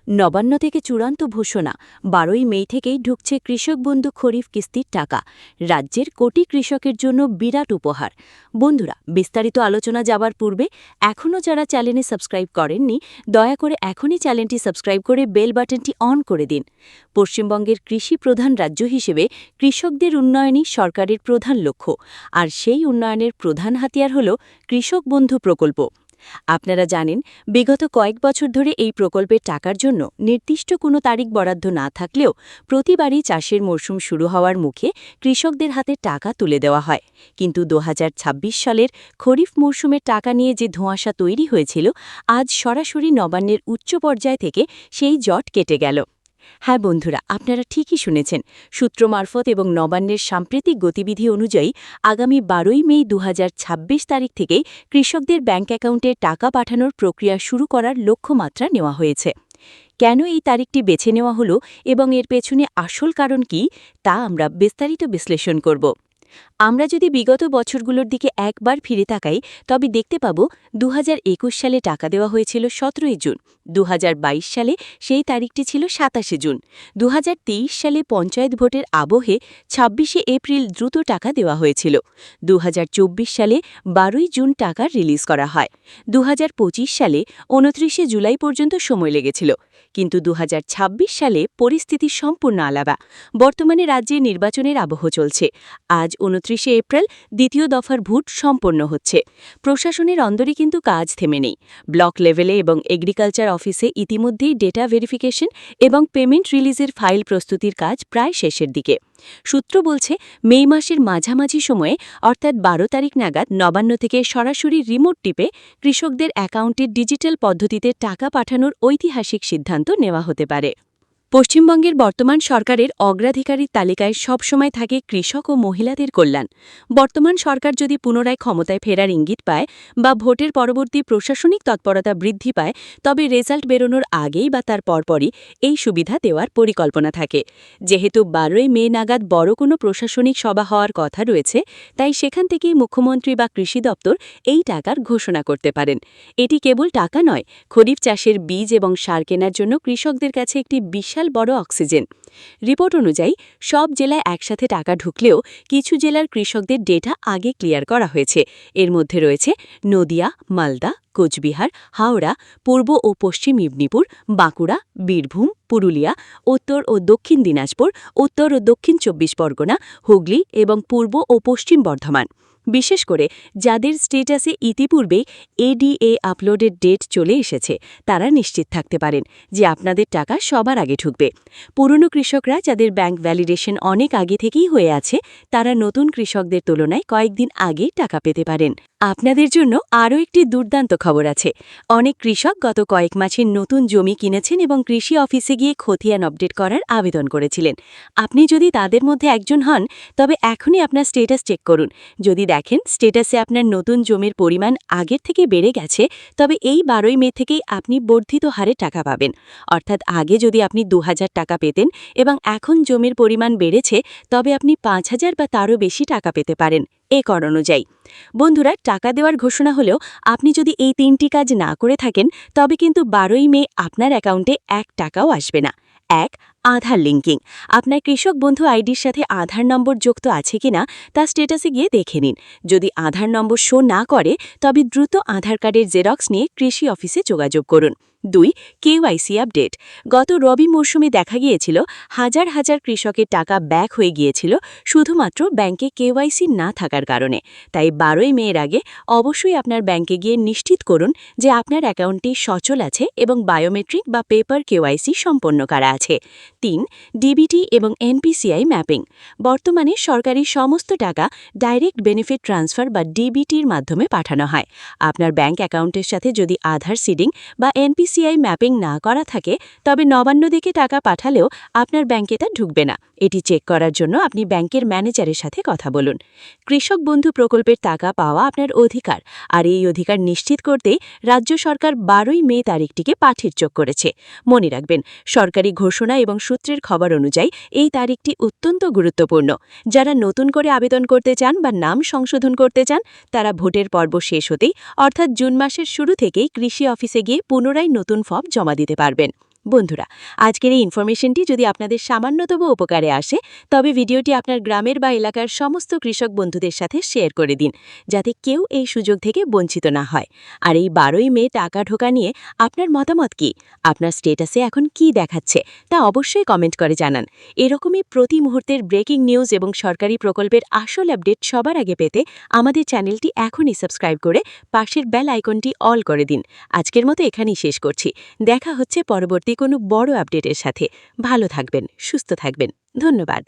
নবান্ন থেকে চূড়ান্ত ঘোষণা ১২ই মে থেকেই ঢুকছে কৃষক বন্ধু খরিফ কিস্তির টাকা। রাজ্যের কোটি কৃষকের জন্য বিরাট উপহার। বন্ধুরা, বিস্তারিত আলোচনা যাবার পূর্বে এখনও যারা চ্যানেলে সাবস্ক্রাইব করেননি, দয়া করে এখনই চ্যানেলটি সাবস্ক্রাইব করে বেল বাটনটি অন করে দিন। পশ্চিমবঙ্গের কৃষি প্রধান রাজ্য হিসেবে কৃষকদের উন্নয়নই সরকারের প্রধান লক্ষ্য, আর সেই উন্নয়নের প্রধান হাতিয়ার হল কৃষক বন্ধু প্রকল্প। আপনারা জানেন, বিগত কয়েক বছর ধরে এই প্রকল্পের টাকার জন্য নির্দিষ্ট কোনো তারিখ বরাদ্দ না থাকলেও প্রতিবারই চাষের মরশুম শুরু হওয়ার মুখে কৃষকদের হাতে টাকা তুলে দেওয়া হয়। কিন্তু ২০২৬ সালের খরিফ মরশুমের টাকা নিয়ে যে ধোঁয়াশা তৈরি হয়েছিল, আজ সরাসরি নবান্নের উচ্চ পর্যায় থেকে সেই জট কেটে গেল। হ্যাঁ বন্ধুরা, আপনারা ঠিকই শুনেছেন। সূত্র মারফত এবং নবান্নের সাম্প্রতিক গতিবিধি অনুযায়ী আগামী ১২ই মে ২০২৬ তারিখ থেকেই কৃষকদের ব্যাংক অ্যাকাউন্টে টাকা পাঠানোর প্রক্রিয়া শুরু করার লক্ষ্যমাত্রা নেওয়া হয়েছে। কেন এই তারিখটি বেছে নেওয়া হলো এবং এর পেছনে আসল কারণ কি, তা আমরা বিস্তারিত বিশ্লেষণ করব। আমরা যদি বিগত বছরগুলোর দিকে একবার ফিরে তাকাই, তবে দেখতে পাব ২০২১ সালে টাকা দেওয়া হয়েছিল ১৭ই জুন, ২০২২ সালে সেই তারিখটি ছিল ২৭শে জুন, ২০২৩ সালে পঞ্চায়েত ভোটের আবহে ২৬শে এপ্রিল দ্রুত টাকা দেওয়া হয়েছিল, ২০২৪ সালে ১২ই জুন টাকা রিলিজ করা হয়, ২০২৫ সালে ২৯শে জুলাই পর্যন্ত সময় লেগেছিল। কিন্তু ২০২৬ সালে পরিস্থিতি সম্পূর্ণ আলাদা। বর্তমানে রাজ্যে নির্বাচনের আবহ চলছে। আজ ২৯শে এপ্রিল দ্বিতীয় দফার ভোট সম্পন্ন হচ্ছে। প্রশাসনের অন্দরে কিন্তু কাজ থেমে নেই। ব্লক লেভেলে এবং এগ্রিকালচার অফিসে ইতিমধ্যেই ডেটা ভেরিফিকেশন এবং পেমেন্ট রিলিজের ফাইল প্রস্তুতির কাজ প্রায় শেষের দিকে। সূত্র বলছে, মে মাসের মাঝামাঝি সময়ে অর্থাৎ ১২ তারিখ নাগাদ নবান্ন থেকে সরাসরি রিমোট টিপে কৃষকদের অ্যাকাউন্টে ডিজিটাল পদ্ধতিতে টাকা পাঠানোর ঐতিহাসিক সিদ্ধান্ত নেওয়া হতে পারে। পশ্চিমবঙ্গের বর্তমান সরকারের অগ্রাধিকারের তালিকায় সবসময় থাকে কৃষক ও মহিলাদের কল্যাণ। বর্তমান সরকার যদি পুনরায় ক্ষমতায় ফেরার ইঙ্গিত পায় বা ভোটের পরবর্তী প্রশাসনিক তৎপরতা বৃদ্ধি পায়, তবে রেজাল্ট বেরোনোর আগেই বা তার পরপরই এই সুবিধা দেওয়ার পরিকল্পনা থাকে। যেহেতু ১২ই মে নাগাদ বড় কোনো প্রশাসনিক সভা হওয়ার কথা রয়েছে, তাই সেখান থেকেই মুখ্যমন্ত্রী বা কৃষি দপ্তর এই টাকার ঘোষণা করতে পারেন। এটি কেবল টাকা নয়, খরিফ চাষের বীজ এবং সার কেনার জন্য কৃষকদের কাছে একটি বিশাল বড় অক্সিজেন। রিপোর্ট অনুযায়ী সব জেলায় একসাথে টাকা ঢুকলেও কিছু জেলার কৃষকদের ডেটা আগে ক্লিয়ার করা হয়েছে। এর মধ্যে রয়েছে নদিয়া, মালদা, কোচবিহার, হাওড়া, পূর্ব ও পশ্চিম মেদিনীপুর, বাঁকুড়া, বীরভূম, পুরুলিয়া, উত্তর ও দক্ষিণ দিনাজপুর, উত্তর ও দক্ষিণ ২৪ পরগনা, হুগলি এবং পূর্ব ও পশ্চিম বর্ধমান। বিশেষ করে যাদের স্টেটাসে ইতিপূর্বেই এডিএ আপলোডের ডেট চলে এসেছে, তারা নিশ্চিত থাকতে পারেন যে আপনাদের টাকা সবার আগে ঢুকবে। পুরনো কৃষকরা যাদের ব্যাংক ভ্যালিডেশন অনেক আগে থেকেই হয়ে আছে, তারা নতুন কৃষকদের তুলনায় কয়েকদিন আগেই টাকা পেতে পারেন। আপনাদের জন্য আরও একটি দুর্দান্ত খবর আছে। অনেক কৃষক গত কয়েক মাসে নতুন জমি কিনেছেন এবং কৃষি অফিসে গিয়ে খতিয়ান আপডেট করার আবেদন করেছিলেন। আপনি যদি তাদের মধ্যে একজন হন, তবে এখনই আপনার স্টেটাস চেক করুন। যদি দেখেন স্টেটাসে আপনার নতুন জমির পরিমাণ আগের থেকে বেড়ে গেছে, তবে এই ১২ই মে থেকেই আপনি বর্ধিত হারে টাকা পাবেন। অর্থাৎ আগে যদি আপনি ২,০০০ টাকা পেতেন এবং এখন জমির পরিমাণ বেড়েছে, তবে আপনি ৫,০০০ বা তারও বেশি টাকা পেতে পারেন এ কর অনুযায়ী। বন্ধুরা, টাকা দেওয়ার ঘোষণা হলেও আপনি যদি এই ৩টি কাজ না করে থাকেন, তবে কিন্তু ১২ই মে আপনার অ্যাকাউন্টে ১ টাকাও আসবে না। ১. আধার লিঙ্কিং। আপনার কৃষক বন্ধু আইডির সাথে আধার নম্বর যুক্ত আছে কিনা তা স্টেটাসে গিয়ে দেখে নিন। যদি আধার নম্বর শো না করে, তবে দ্রুত আধার কার্ডের জেরক্স নিয়ে কৃষি অফিসে যোগাযোগ করুন। ২. KYC update. গত রবি মরশুমে দেখা গিয়েছিল হাজার হাজার কৃষকের টাকা ব্যাক হয়ে গিয়েছিল শুধুমাত্র ব্যাংকে কেওয়াইসি না থাকার কারণে। তাই ১২ই মের আগে অবশ্যই আপনার ব্যাংকে গিয়ে নিশ্চিত করুন যে আপনার অ্যাকাউন্টটি সচল আছে এবং বায়োমেট্রিক বা পেপার কেওয়াইসি সম্পন্ন করা আছে। ৩. ডিবিটি এবং এনপিসিআই ম্যাপিং। বর্তমানে সরকারি সমস্ত টাকা ডাইরেক্ট বেনিফিট ট্রান্সফার বা ডিবিটির মাধ্যমে পাঠানো হয়। আপনার ব্যাংক অ্যাকাউন্টের সাথে যদি আধার সিডিং বা এনপিসিআই ম্যাপিং না করা থাকে, তবে নবান্ন দিকে টাকা পাঠালেও আপনার ব্যাংকে তা ঢুকবে না। এটি চেক করার জন্য আপনি ব্যাংকের ম্যানেজারের সাথে কথা বলুন। কৃষক বন্ধু প্রকল্পের টাকা পাওয়া আপনার অধিকার, আর এই অধিকার নিশ্চিত করতেই রাজ্য সরকার ১২ই মে তারিখটিকে পাঠির চোখ করেছে। মনে রাখবেন, সরকারি ঘোষণা এবং সূত্রের খবর অনুযায়ী এই তারিখটি অত্যন্ত গুরুত্বপূর্ণ। যারা নতুন করে আবেদন করতে চান বা নাম সংশোধন করতে চান, তারা ভোটের পর্ব শেষ হতেই অর্থাৎ জুন মাসের শুরু থেকেই কৃষি অফিসে গিয়ে পুনরায় নতুন ফর্ম জমা দিতে পারবেন। বন্ধুরা, আজকের এই ইনফরমেশনটি যদি আপনাদের সামান্যতম উপকারে আসে, তবে ভিডিওটি আপনার গ্রামের বা এলাকার সমস্ত কৃষক বন্ধুদের সাথে শেয়ার করে দিন, যাতে কেউ এই সুযোগ থেকে বঞ্চিত না হয়। আর এই 12ই মে টাকা ঢোকা নিয়ে আপনার মতামত কি? আপনার স্ট্যাটাসে এখন কি দেখাচ্ছে তা অবশ্যই কমেন্ট করে জানান। এরকমই প্রতি মুহূর্তের ব্রেকিং নিউজ এবং সরকারি প্রকল্পের আসল আপডেট সবার আগে পেতে আমাদের চ্যানেলটি এখনই সাবস্ক্রাইব করে পাশের বেল আইকনটি অল করে দিন। আজকের মতো এখানেই শেষ করছি। দেখা হচ্ছে পরবর্তী কোনো বড় আপডেটের সাথে। ভালো থাকবেন, সুস্থ থাকবেন। ধন্যবাদ।